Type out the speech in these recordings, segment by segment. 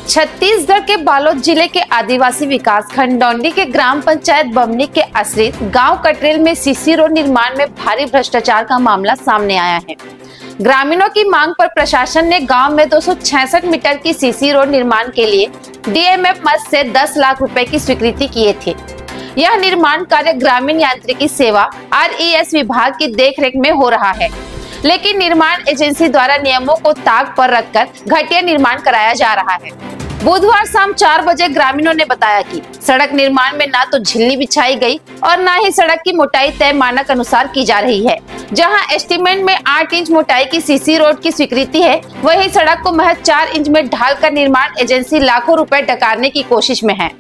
छत्तीसगढ़ के बालोद जिले के आदिवासी विकास खंड डौंडी के ग्राम पंचायत बमनी के आश्रित गांव कटरेल में सीसी रोड निर्माण में भारी भ्रष्टाचार का मामला सामने आया है। ग्रामीणों की मांग पर प्रशासन ने गांव में 266 मीटर की सीसी रोड निर्माण के लिए डीएमएफ मद से 10 लाख रुपए की स्वीकृति किए थे। यह निर्माण कार्य ग्रामीण यांत्रिकी सेवा RES विभाग की देखरेख में हो रहा है, लेकिन निर्माण एजेंसी द्वारा नियमों को ताक पर रखकर घटिया निर्माण कराया जा रहा है। बुधवार शाम 4 बजे ग्रामीणों ने बताया कि सड़क निर्माण में ना तो झिल्ली बिछाई गई और ना ही सड़क की मोटाई तय मानक अनुसार की जा रही है। जहां एस्टीमेट में 8 इंच मोटाई की सीसी रोड की स्वीकृति है, वहीं सड़क को महज 4 इंच में ढालकर निर्माण एजेंसी लाखों रुपए डकारने की कोशिश में है।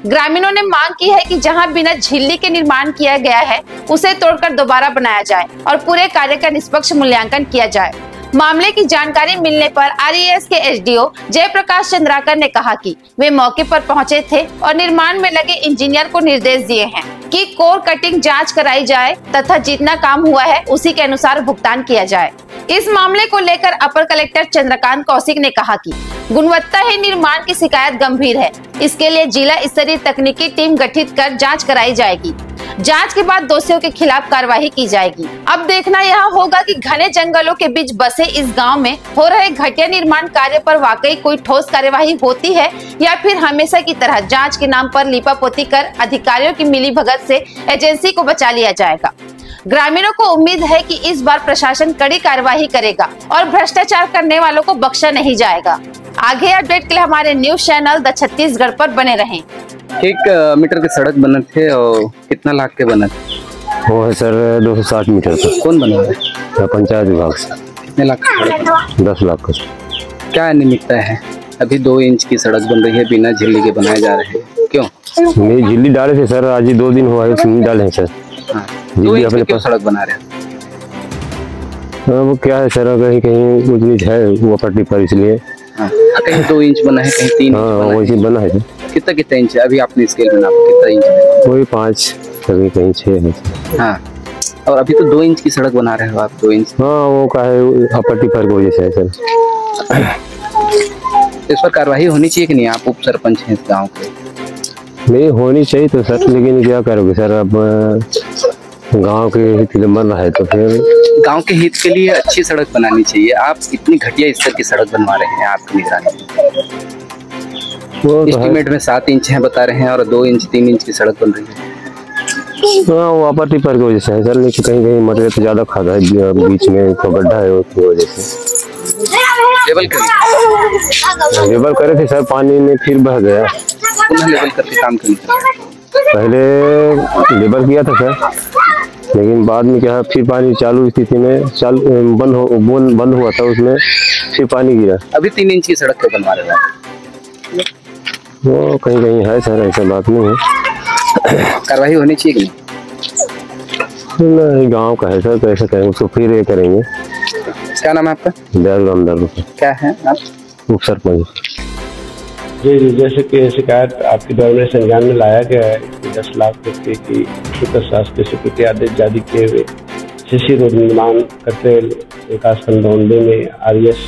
ग्रामीणों ने मांग की है कि जहां बिना झिल्ली के निर्माण किया गया है, उसे तोड़कर दोबारा बनाया जाए और पूरे कार्य का निष्पक्ष मूल्यांकन किया जाए। मामले की जानकारी मिलने पर RES के SDO जयप्रकाश चंद्राकर ने कहा कि वे मौके पर पहुंचे थे और निर्माण में लगे इंजीनियर को निर्देश दिए हैं कि कोर कटिंग जांच कराई जाए तथा जितना काम हुआ है उसी के अनुसार भुगतान किया जाए। इस मामले को लेकर अपर कलेक्टर चंद्रकांत कौशिक ने कहा कि गुणवत्ताहीन निर्माण की शिकायत गंभीर है। इसके लिए जिला स्तरीय तकनीकी टीम गठित कर जांच कराई जाएगी। जांच के बाद दोषियों के खिलाफ कार्रवाई की जाएगी। अब देखना यह होगा कि घने जंगलों के बीच बसे इस गांव में हो रहे घटिया निर्माण कार्य पर वाकई कोई ठोस कार्यवाही होती है या फिर हमेशा की तरह जांच के नाम पर लीपापोती कर अधिकारियों की मिलीभगत से एजेंसी को बचा लिया जाएगा। ग्रामीणों को उम्मीद है कि इस बार प्रशासन कड़ी कार्यवाही करेगा और भ्रष्टाचार करने वालों को बख्शा नहीं जाएगा। आगे अपडेट के लिए हमारे न्यूज चैनल द छत्तीसगढ़ पर बने रहें। 1 मीटर के सड़क बने थे और कितना लाख के बने थे? वो है सर 260 मीटर का। कौन बना है? पंचायत विभाग से। कितने लाख का? 10 लाख का। क्या अनियमितता है? अभी 2 इंच की सड़क बन रही है, बिना झिल्ली के बनाए जा रहे हैं, क्यों? नहीं, झिल्ली डाले थे सर, आज ही 2 दिन हुआ है, नहीं डाले हैं सर। हाँ, 2 इंच अपने पास सड़क बना रहे हैं। वो क्या है सर, कहीं कहीं ऊंच है वो पट्टी पर, इसलिए कहीं 2 इंच बना है, कहीं 3 हाँ वैसे बना है। कितना इंच है? अभी आपने स्केल में नापा, कितना इंच है? वही 5, कहीं 6 है। हाँ, और अभी तो 2 इंच की सड़क बना रहे हो आप, 2 इंच। हाँ, वो का है पट्टी पर की वजह से है सर। इस पर कार्रवाई होनी चाहिए कि नहीं? आप उप सरपंच हैं इस गाँव के। नहीं होनी चाहिए तो सर, लेकिन क्या करोगे सर, अब गांव के हित बन रहा है तो फिर गांव के हित के लिए अच्छी सड़क बनानी चाहिए। आप इतनी घटिया स्तर की सड़क बनवा रहे हैं आपकी निगरानी में। एस्टीमेट में 7 इंच है बता रहे हैं और 2 इंच 3 इंच की सड़क बन रही है। हाँ, वो आपत्ति पर की वजह से है सर, लेकिन कहीं कहीं मटेरियल तो ज्यादा खाता है, बीच में तो गड्ढा है उसकी वजह से। लेवल करे थे सर, पानी में फिर बह गया। लेवल करके काम पहले लेवल किया था सर, लेकिन बाद में क्या है, फिर पानी चालू स्थिति में बंद हुआ था, उसमें फिर पानी गिरा। अभी 3 इंच की सड़क को बनवा रहे हैं। वो कहीं कहीं है सर, ऐसा बात नहीं है। कार्रवाई होनी चाहिए कि नहीं? गाँव का है सर, कैसे करेंगे उसको, फिर ये करेंगे। क्या नाम है आपका? दयाल। क्या है आप? उप सरपंच। जी, जैसे कि शिकायत आपके द्वारा में संज्ञान में लाया गया है कि 10 लाख रुपये की शासकीय स्वीकृति आदेश जारी किए हुए सीसी रोड निर्माण कटरेल विकासखंड डौंडी में RES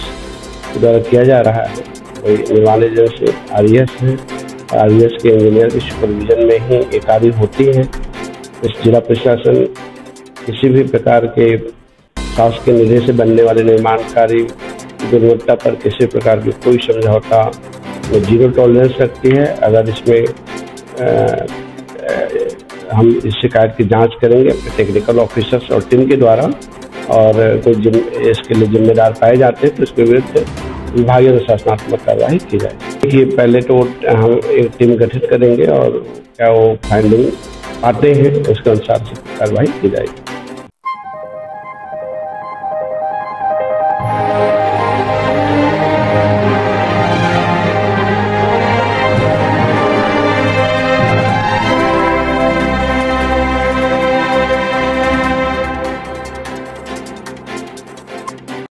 द्वारा किया जा रहा है। कोई निर्माण एजेंसी RES है, RES के इंजीनियर की सुपरविजन में ही ये कार्य होती है। इस जिला प्रशासन किसी भी प्रकार के शासकीय निधि से बनने वाले निर्माण कार्य गुणवत्ता पर किसी प्रकार की कोई समझौता 0 टॉलरेंस रखती है। अगर इसमें हम इस शिकायत की जांच करेंगे अपने टेक्निकल ऑफिसर्स और टीम के द्वारा, और कोई इसके लिए जिम्मेदार पाए जाते हैं तो इसके विरुद्ध विभागीय अनुशासनात्मक कार्रवाई की जाएगी। ये पहले तो हम एक टीम गठित करेंगे और क्या वो फाइंडिंग आते हैं उसके अनुसार से कार्रवाई की जाएगी।